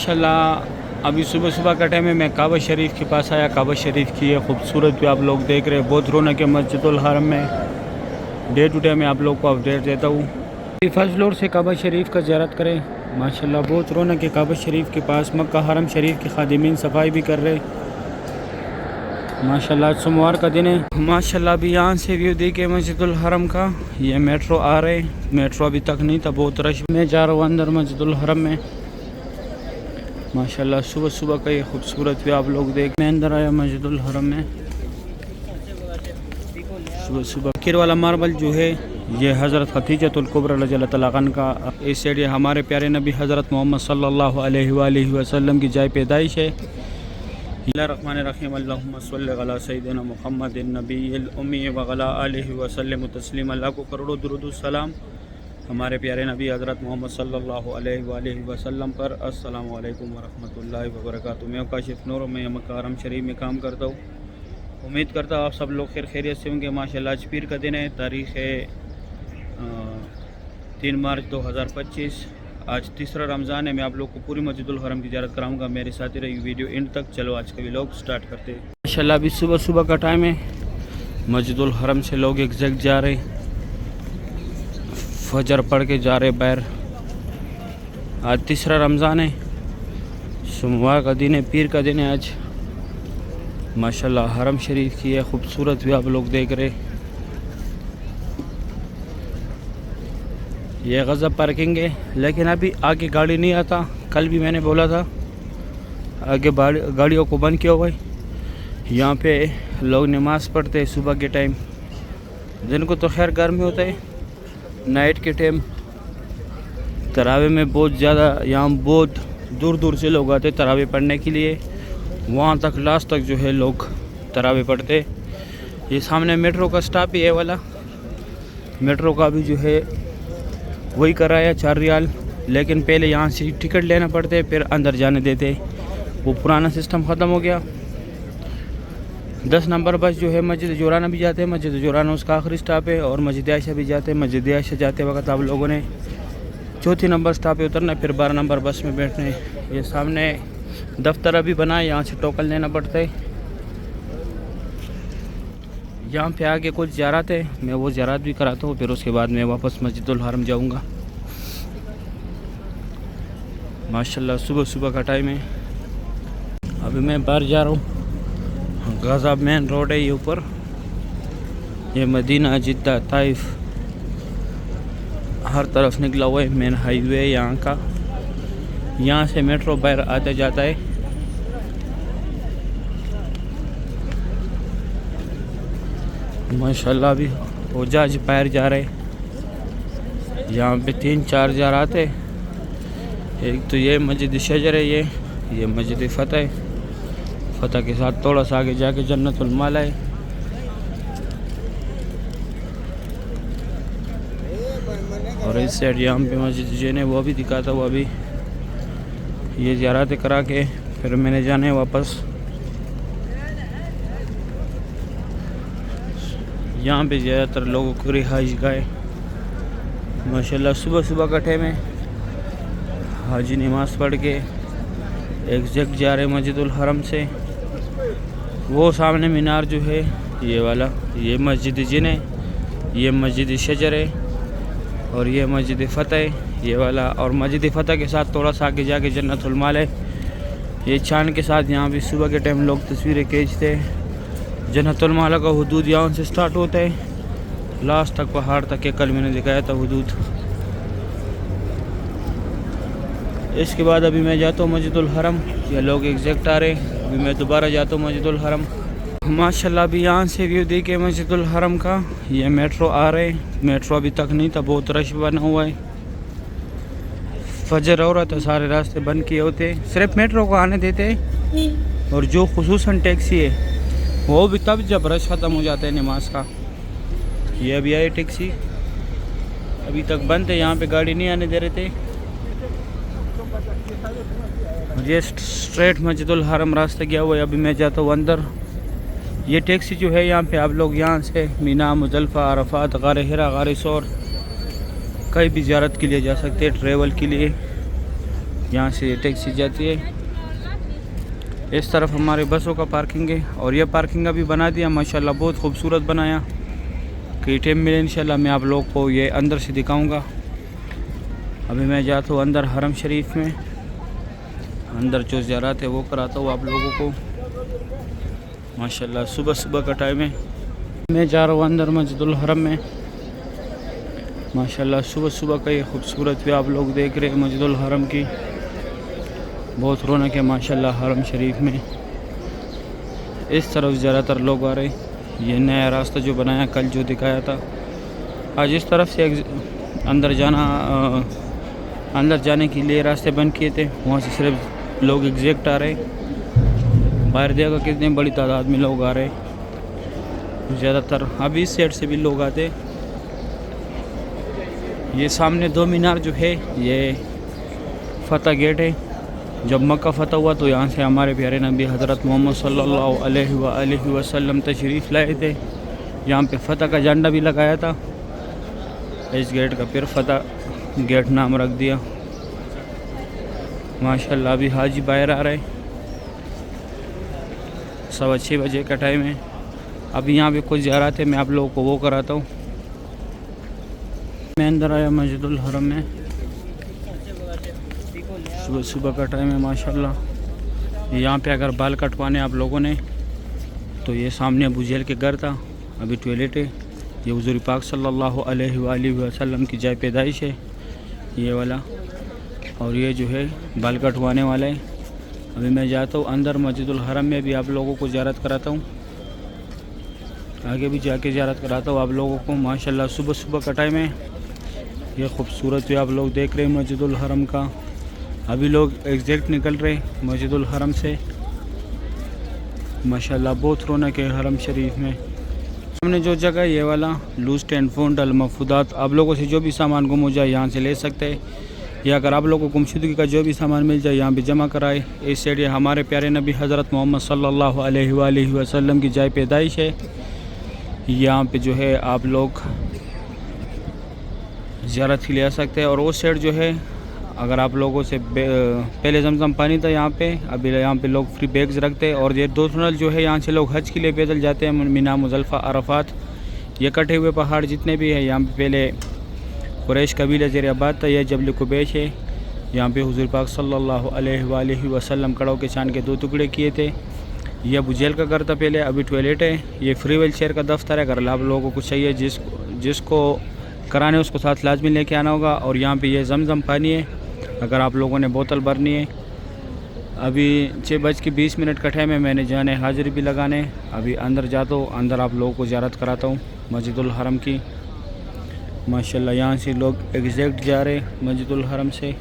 माशाल्लाह अभी सुबह सुबह का टाइम है। मैं काबा शरीफ के पास आया। काबा शरीफ की ये खूबसूरत भी आप लोग देख रहे हैं। बहुत रौनक है मस्जिदुल हरम में। डे टू डे मैं आप लोग को अपडेट देता हूँ। फर्स्ट फ्लोर से काबा शरीफ का ज़ियारत करें। माशाल्लाह बहुत रौनक है काबा शरीफ के पास। मक्का हरम शरीफ के खादिमीन सफाई भी कर रहे। माशाल्लाह आज सोमवार का दिन है। माशाल्लाह अभी यहाँ से व्यू देखिए मस्जिदुल हरम का। ये मेट्रो आ रहे। मेट्रो अभी तक नहीं था, बहुत रश में जा रहा हूँ अंदर मस्जिदुल हरम में। माशाल्लाह सुबह सुबह का ये खूबसूरत भी आप लोग देख। मैं अंदर आया मस्जिदुल हरम में सुबह सुबह। फकीर वाला मार्बल जो है ये हज़रत खदीजतुल कुबरा रज़ियल्लाहु तआला अन्हा का इस साइड ये हमारे प्यारे नबी हज़रत मोहम्मद सल्लल्लाहु अलैहि वसल्लम की जाए पैदाइश है। बिस्मिल्लाहिर्रहमानिर्रहीम अल्लाहुम्मा सल्लि अला सय्यिदिना मुहम्मदिन नबिय्यिल उम्मी व अला आलिहि व सल्लिम तस्लीमा। अल्लाह को करोड़ों दुरूद सलाम हमारे प्यारे नबी हज़रत मोहम्मद सल्लल्लाहु अलैहि वसल्लम पर। अस्सलामु अलैकुम व रहमतुल्लाहि व बरकातुहू। मैं काशिफ नूर, मैं मक्का हरम शरीफ में काम करता हूँ। उम्मीद करता हूँ आप सब लोग खैरियत से होंगे। माशाल्लाह आज पीर का दिन है। तारीख़ है 3 मार्च 2025। आज तीसरा रमज़ान है। मैं आप लोग को पूरी मस्जिदुल हरम की ज़ियारत कराऊंगा। मेरे साथ ही रही वीडियो एंड तक। चलो आज का व्लॉग स्टार्ट करते हैं। माशाल्लाह अभी सुबह सुबह का टाइम है। मस्जिदुल हरम से लोग एग्जैक्ट जा रहे, फजर पढ़ के जा रहे बाहर। आज तीसरा रमज़ान है, सोमवार का दिन है, पीर का दिन है आज। माशाल्लाह हरम शरीफ की है खूबसूरत भी आप लोग देख रहे। ये गज़ब पार्किंग है, लेकिन अभी आगे गाड़ी नहीं आता। कल भी मैंने बोला था आगे गाड़ियों को बंद किया हुआ है। यहाँ पे लोग नमाज़ पढ़ते हैं सुबह के टाइम। दिन को तो खैर गर्मी होता है, नाइट के टाइम तरावे में बहुत ज़्यादा यहाँ बहुत दूर दूर से लोग आते तरावे पढ़ने के लिए। वहाँ तक लास्ट तक जो है लोग तरावे पढ़ते। ये सामने मेट्रो का स्टॉप ही है वाला। मेट्रो का भी जो है वही कराया 4 रियाल, लेकिन पहले यहाँ से टिकट लेना पड़ते फिर अंदर जाने देते। वो पुराना सिस्टम ख़त्म हो गया। 10 नंबर बस जो है मस्जिद जोराना भी जाते हैं। मस्जिद जोराना उसका आखिरी स्टॉप है। और मस्जिद आयशा भी जाते हैं। मस्जिद आयशा जाते वक्त आप लोगों ने 4 नंबर स्टॉप पे उतरना, फिर 12 नंबर बस में बैठने। ये सामने दफ्तर अभी बना है, यहाँ से टोकन लेना पड़ता है। यहाँ पे आगे कुछ ज़ियारत है, मैं वो ज़ियारत भी कराता हूँ। फिर उसके बाद मैं वापस मस्जिदुल हरम जाऊँगा। माशाल्लाह सुबह सुबह का टाइम है। अभी मैं बाहर जा रहा हूँ। गाज़ा मेन रोड है ये ऊपर। ये मदीना जिद्दा ताइफ हर तरफ निकला हुआ है। मेन हाईवे है यहाँ का। यहाँ से मेट्रो बाहर आते जाता है। माशाल्लाह अभी हुज्जाज बाहर जा रहे। यहाँ पे 3-4 ज़ियारत है। एक तो ये मस्जिद शजर है, ये मस्जिद फ़तह है। फ़तह के साथ थोड़ा सा आगे जाके जन्नतुल माला है। और इस साइड यहाँ पे मस्जिद जैन है, वो भी दिखाता हुआ। अभी ये ज़ियारत करा के फिर मैंने जाने वापस। यहाँ पे ज़्यादातर लोगों को रिहाइश गाय। माशाल्लाह सुबह सुबह का टाइम है। हाजी नमाज़ पढ़ के एग्जैक्ट जा रहे मस्जिदुल हरम से। वो सामने मीनार जो है ये वाला, ये मस्जिद जिन है, ये मस्जिद शजर है और ये मस्जिद फ़तह है ये वाला। और मस्जिद फ़तह के साथ थोड़ा सा आगे जाके जन्नतुल माला है। ये चांद के साथ यहाँ भी सुबह के टाइम लोग तस्वीरें खींचते हैं। जन्नतुल माला का हुदूद यहाँ से स्टार्ट होता है लास्ट तक पहाड़ तक के। कल मैंने दिखाया था हुदूद। इसके बाद अभी मैं जाता हूँ मस्जिदुल हरम। ये लोग एग्जैक्ट आ रहे हैं। अभी मैं दोबारा जाता हूँ मस्जिदुल हरम। माशाल्लाह अभी यहाँ से व्यू देखिए मस्जिदुल हरम का। ये मेट्रो आ रहे। मेट्रो अभी तक नहीं था, बहुत रश बना हुआ है। फजर हो रहा था, सारे रास्ते बंद किए होते। सिर्फ मेट्रो को आने देते। और जो खुसूसन टैक्सी है वो भी तब जब रश ख़त्म हो जाता है नमाज का। ये अभी आई टैक्सी, अभी तक बंद है। यहाँ पे गाड़ी नहीं आने दे रहे थे। ये स्ट्रेट मस्जिदुल हरम रास्ता गया हुआ है। अभी मैं जाता हूँ अंदर। ये टैक्सी जो है यहाँ पे आप लोग यहाँ से मीना, मुज़दलिफ़ा, अरफ़ात, गार हिरा, गार सौर कहीं भी ज़ियारत के लिए जा सकते हैं, ट्रैवल के लिए। यहाँ से टैक्सी जाती है। इस तरफ हमारे बसों का पार्किंग है और ये पार्किंग अभी बना दिया माशाल्लाह, बहुत खूबसूरत बनाया। कई टाइम मिले इंशाल्लाह मैं आप लोग को ये अंदर से दिखाऊंगा। अभी मैं जाता हूँ अंदर हरम शरीफ में, अंदर जो ज़ियारत है वो कराता हूँ आप लोगों को। माशाल्लाह सुबह सुबह का टाइम है। मैं जा रहा हूँ अंदर मस्जिदुल हरम में। माशाल्लाह सुबह सुबह का ये खूबसूरत भी आप लोग देख रहे हैं मस्जिदुल हरम की। बहुत रौनक है माशाल्लाह हरम शरीफ में। इस तरफ ज़्यादातर लोग आ रहे। ये नया रास्ता जो बनाया कल जो दिखाया था, आज इस तरफ से अंदर जाने के लिए रास्ते बंद किए थे, वहाँ से सिर्फ लोग एग्जैक्ट आ रहे। बाहर देखा कितनी बड़ी तादाद में लोग आ रहे। ज़्यादातर अभी इस साइड से भी लोग आते। ये सामने 2 मीनार जो है ये फतह गेट है। जब मक्का फतह हुआ तो यहाँ से हमारे प्यारे नबी हज़रत मोहम्मद सल्लल्लाहु अलैहि वसल्लम तशरीफ़ लाए थे। यहाँ पे फ़तह का झंडा भी लगाया था। इस गेट का फिर फ़तह गेट नाम रख दिया। माशाल्लाह अभी हाजी बाहर आ रहे। 6:15 बजे का टाइम है। अभी यहाँ पे कुछ ज़ियारत है, मैं आप लोगों को वो कराता हूँ। मैं अंदर आया मस्जिदुल हरम में। सुबह सुबह का टाइम है माशाल्लाह। यहाँ पे अगर बाल कटवाने आप लोगों ने तो ये सामने अबू जहल के घर था, अभी टॉयलेट है। ये हुज़ूर पाक सल्लल्लाहु अलैहि वसल्लम की जाए पैदाइश है ये वाला, और ये जो है बाल कटवाने वाला है। अभी मैं जाता हूँ अंदर मस्जिदुल हरम में, भी आप लोगों को ज़ियारत कराता हूँ। आगे भी जाके ज़ियारत कराता हूँ आप लोगों को। माशाल्लाह सुबह सुबह का टाइम है। ये खूबसूरत भी आप लोग देख रहे हैं मस्जिदुल हरम का। अभी लोग एग्जैक्ट निकल रहे मस्जिदुल हरम से। माशाल्लाह बहुत रौनक है हरम शरीफ में। हमने जो जगह ये वाला लूज एंड फाउंड अल मफूदात, आप लोगों से जो भी सामान गुम हो जाए यहाँ से ले सकते हैं, या अगर आप लोगों को गुमशुदगी का जो भी सामान मिल जाए यहाँ पे जमा कराए। इस साइड ये हमारे प्यारे नबी हज़रत मोहम्मद सल्लल्लाहु अलैहि वसल्लम की जाए पैदाइश है। यहाँ पे जो है आप लोग ज़ियारत के लिए आ सकते हैं। और उस साइड जो है अगर आप लोगों से पहले जमजम पानी था यहाँ पे, अभी यहाँ पे लोग फ्री बैग्स रखते हैं। और ये 2 टनल जो है यहाँ से लोग हज के लिए पैदल जाते हैं, मीना मुज़ल्फ़ा अरफात। ये कटे हुए पहाड़ जितने भी हैं यहाँ पे पहले कुरैश कबीला ज़ेर आबाद था। यह जबल कुबैश है। यहाँ पे हुज़ूर पाक सल्लल्लाहु अलैहि वसल्लम कड़ों के चांद के 2 टुकड़े किए थे। यह अबू जहल का घर था पहले, अभी टॉयलेट है। ये फ्री व्हील चेयर का दफ्तर है। अगर आप लोगों को चाहिए जिसको कराने उसको साथ लाजमी लेके आना होगा। और यहाँ पे ये जमजम पानी है, अगर आप लोगों ने बोतल भरनी है। अभी 6:20 का टाइम है, मैंने जाने हाज़िरी भी लगाने। अभी अंदर जाता हूँ, अंदर आप लोगों को ज़ियारत कराता हूँ मस्जिदुल हरम की। माशाल्लाह यहाँ से लोग एग्जैक्ट जा रहे मस्जिदुल हरम से।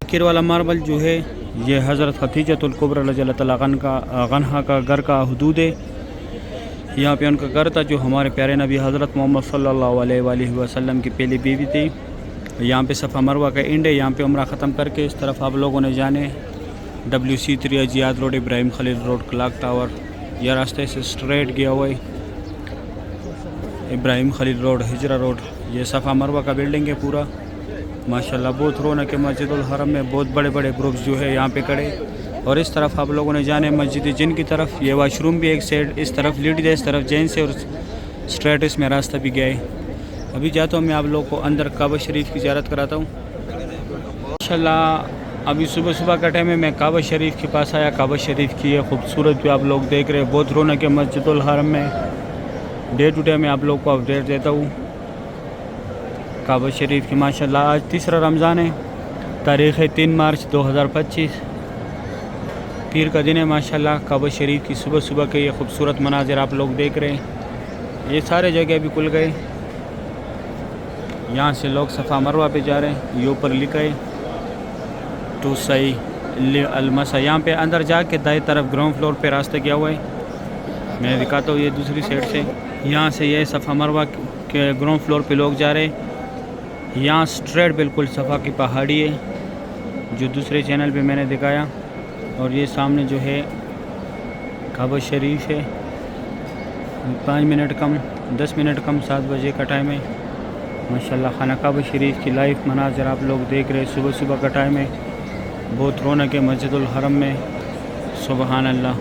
आखिर वाला मार्बल जो है ये हज़रत खदीजतुल कुबरा रज़ियल्लाहु तआला अन्हा का घर का हदूद है। यहाँ पे उनका घर था जो हमारे प्यारे नबी हज़रत मोहम्मद सल्लल्लाहु अलैहि वसल्लम की पहली बीवी थी। यहाँ पे सफ़ा मरवा का एंड है। यहाँ पे उम्रा ख़त्म करके इस तरफ आप लोगों ने जाने WC3 Ziyad road, Ibrahim Khalil road, clock tower. यह रास्ते से स्ट्रेट गया हुआ है Ibrahim Khalil road, Hijra road. ये सफ़ा मरवा का बिल्डिंग है पूरा। माशाल्लाह बहुत रौनक है मस्जिदुल हरम में। बहुत बड़े बड़े ग्रुप्स जो है यहाँ पे खड़े। और इस तरफ आप लोगों ने जाने मस्जिद जिन की तरफ। ये वाशरूम भी एक साइड इस तरफ लीड है, इस तरफ जैन से, और स्ट्रेट इसमें रास्ता भी गया है। अभी जाता हूँ मैं आप लोगों को अंदर काबा शरीफ की ज़ियारत कराता हूँ माशाल्लाह। अभी सुबह सुबह का टाइम है, मैं काबा शरीफ के पास आया। काबा शरीफ की ये खूबसूरत भी आप लोग देख रहे हैं। बहुत रौनक है मस्जिदुल हरम में। डे टू डे मैं आप लोग को अपडेट देता हूँ काबा शरीफ की। माशाल्लाह आज 3रा रमज़ान है, तारीख़ है 3 मार्च 2025, पीर का दिन है। माशाल्लाह काबा शरीफ की सुबह सुबह के ये खूबसूरत मनाजिर आप लोग देख रहे हैं। ये सारे जगह भी खुल गए। यहाँ से लोग सफ़ा मरवा पे जा रहे हैं। ये ऊपर लिखा है टू सई अलमसा। यहाँ पे अंदर जाके दाएं तरफ ग्राउंड फ्लोर पे रास्ता किया हुआ है। मैं दिखाता हूँ ये दूसरी साइड से। यहाँ से ये सफ़ा मरवा के ग्राउंड फ्लोर पे लोग जा रहे हैं। यहाँ स्ट्रेट बिल्कुल सफ़ा की पहाड़ी है जो दूसरे चैनल पे मैंने दिखाया। और ये सामने जो है काबा शरीफ है। 5 मिनट कम 10 मिनट कम 7 बजे का टाइम है। माशाल्लाह खाना काबा शरीफ की लाइव मनाज़र आप लोग देख रहे हैं। सुबह सुबह का टाइम है, बहुत रौनक है मस्जिदुल हरम में। सुबहान अल्लाह।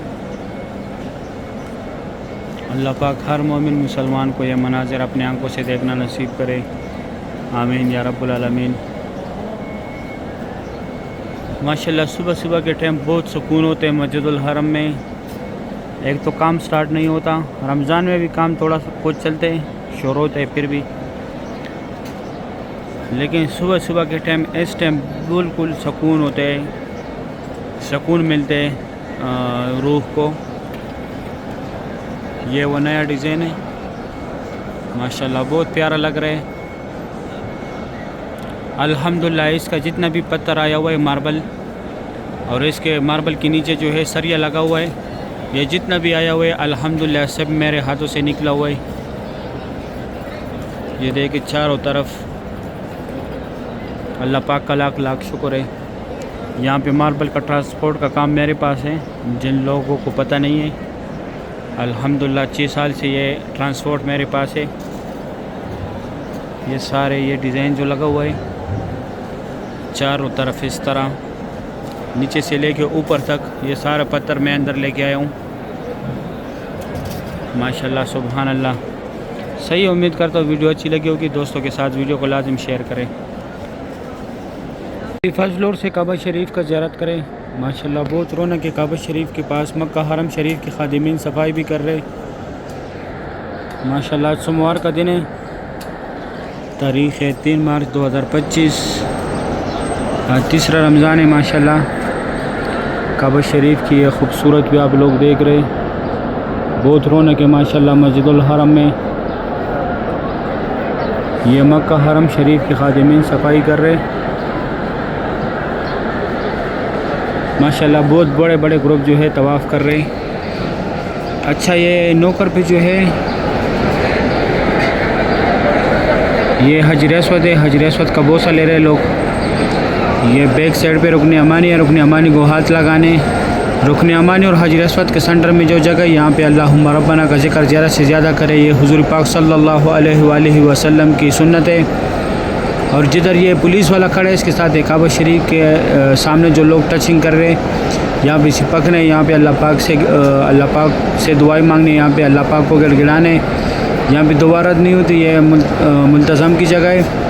अल्लाह पाक हर मोमिन मुसलमान को यह मनाज़र अपने आंखों से देखना नसीब करे, आमीन या रब्बुल आलमीन। माशाल्लाह सुबह सुबह के टाइम बहुत सुकून होते हैं मस्जिदुल हरम में। एक तो काम स्टार्ट नहीं होता, रमज़ान में भी काम थोड़ा कुछ चलते हैं, शोर होते हैं फिर भी, लेकिन सुबह सुबह के टाइम इस टाइम बिल्कुल सुकून होते हैं, सुकून मिलते हैं रूह को। ये वो नया डिज़ाइन है माशाल्लाह, बहुत प्यारा लग रहा है। अल्हम्दुलिल्लाह इसका जितना भी पत्थर आया हुआ है मार्बल, और इसके मार्बल के नीचे जो है सरिया लगा हुआ है, ये जितना भी आया हुआ है अल्हम्दुलिल्लाह सब मेरे हाथों से निकला हुआ है। ये देखिए चारों तरफ, अल्लाह पाक का लाख लाख शुक्र है। यहाँ पे मार्बल का ट्रांसपोर्ट का काम मेरे पास है, जिन लोगों को पता नहीं है। अल्हम्दुलिल्लाह 6 साल से ये ट्रांसपोर्ट मेरे पास है। ये सारे ये डिज़ाइन जो लगा हुआ है चारों तरफ इस तरह, नीचे से लेके ऊपर तक ये सारा पत्थर मैं अंदर लेके आया हूँ माशाल्लाह। सुभान अल्लाह। सही, उम्मीद करता हूँ वीडियो अच्छी लगी होगी। दोस्तों के साथ वीडियो को लाजिम शेयर करें। फर्स्ट फ्लोर से काबा शरीफ का ज़ियारत करें माशाल्लाह। बहुत रौनक है काबा शरीफ के पास। मक्का हरम शरीफ के खादिमीन सफाई भी कर रहे माशाल्लाह। आज सोमवार का दिन है, तारीख़ है 3 मार्च 2025। आज तीसरा रमज़ान है माशाल्लाह। काबा शरीफ की ये खूबसूरत भी आप लोग देख रहे, बहुत रौनक है माशाल्लाह मस्जिदुल हरम में। ये मक्का हरम शरीफ के खादिमीन सफाई कर रहे माशाल्लाह। बहुत बड़े बड़े ग्रुप जो है तवाफ़ कर रहे हैं। अच्छा, ये नौकर पे जो है ये हजर अस्वद है, हजर अस्वद का बोसा ले रहे लोग। ये बैक साइड पे रुकन अमानी है, रुकन अमानी को हाथ लगाने। रुकन अमानी और हजर अस्वद के सेंटर में जो जगह, यहाँ पे अल्लाहुम्मा रब्बना का जिक्र ज़्यादा से ज़्यादा करे। ये हुज़ूर पाक सल्लल्लाहु अलैहि वसल्लम की सुन्नत है। और जिधर ये पुलिस वाला खड़ा है इसके साथ एक काबा शरीफ के सामने जो लोग टचिंग कर रहे हैं, यहाँ पे चिपकने, यहाँ पे अल्लाह पाक से दुआएं मांगने, यहाँ पे अल्लाह पाक को गिड़गिड़ाने। यहाँ पे दोबारा नहीं होती, ये मुल्तज़म की जगह है।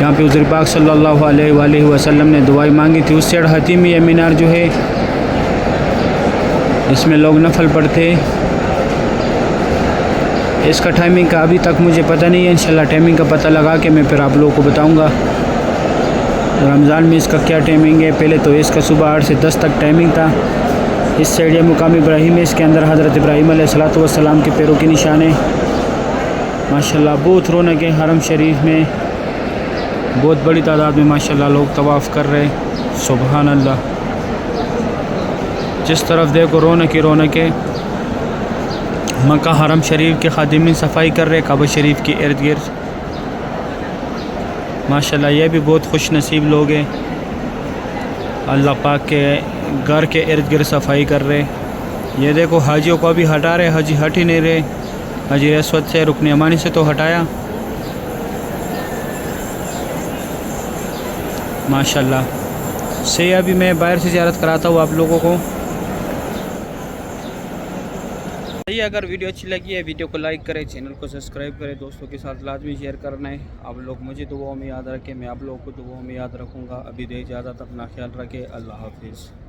यहाँ पे हुज़ूर पाक सल्लल्लाहु अलैहि वसल्लम ने दुआएं मांगी थी। उस साइड हतीमी मीनार जो है इसमें लोग नफल पढ़ते। इसका टाइमिंग का अभी तक मुझे पता नहीं है, इंशाल्लाह टाइमिंग का पता लगा के मैं फिर आप लोगों को बताऊंगा रमज़ान में इसका क्या टाइमिंग है। पहले तो इसका सुबह 8 से 10 तक टाइमिंग था। इस साइड ये मुकाम इब्राहिम है, इसके अंदर हज़रत इब्राहिम अलैहिस्सलातु वस्सलाम के पैरों के निशान है माशाल्लाह। बहुत रौनक है हरम शरीफ में, बहुत बड़ी तादाद में माशाल्लाह लोग तवाफ़ कर रहे हैं। सुभान अल्लाह। जिस तरफ देखो रौनक ही रौनक है। मक्का हरम शरीफ के खादिमीन सफाई कर रहे काबा शरीफ के इर्द गिर्द माशाल्लाह। ये भी बहुत खुश नसीब लोग हैं, अल्लाह पाक के घर के इर्द गिर्द सफाई कर रहे। ये देखो हाजियों को अभी हटा रहे, हाजी हट ही नहीं रहे। हजर अस्वद से, रुकन अमानी से तो हटाया माशाल्लाह से। अभी मैं बाहर से ज़ियारत कराता हूँ आप लोगों को। अगर वीडियो अच्छी लगी है वीडियो को लाइक करें, चैनल को सब्सक्राइब करें, दोस्तों के साथ लाजमी शेयर करना है। आप लोग मुझे दुआओं में याद रखें, मैं आप लोगों को दुआओं में याद रखूँगा। अभी दे इजाज़त, अपना ख्याल रखें। अल्लाह हाफिज़।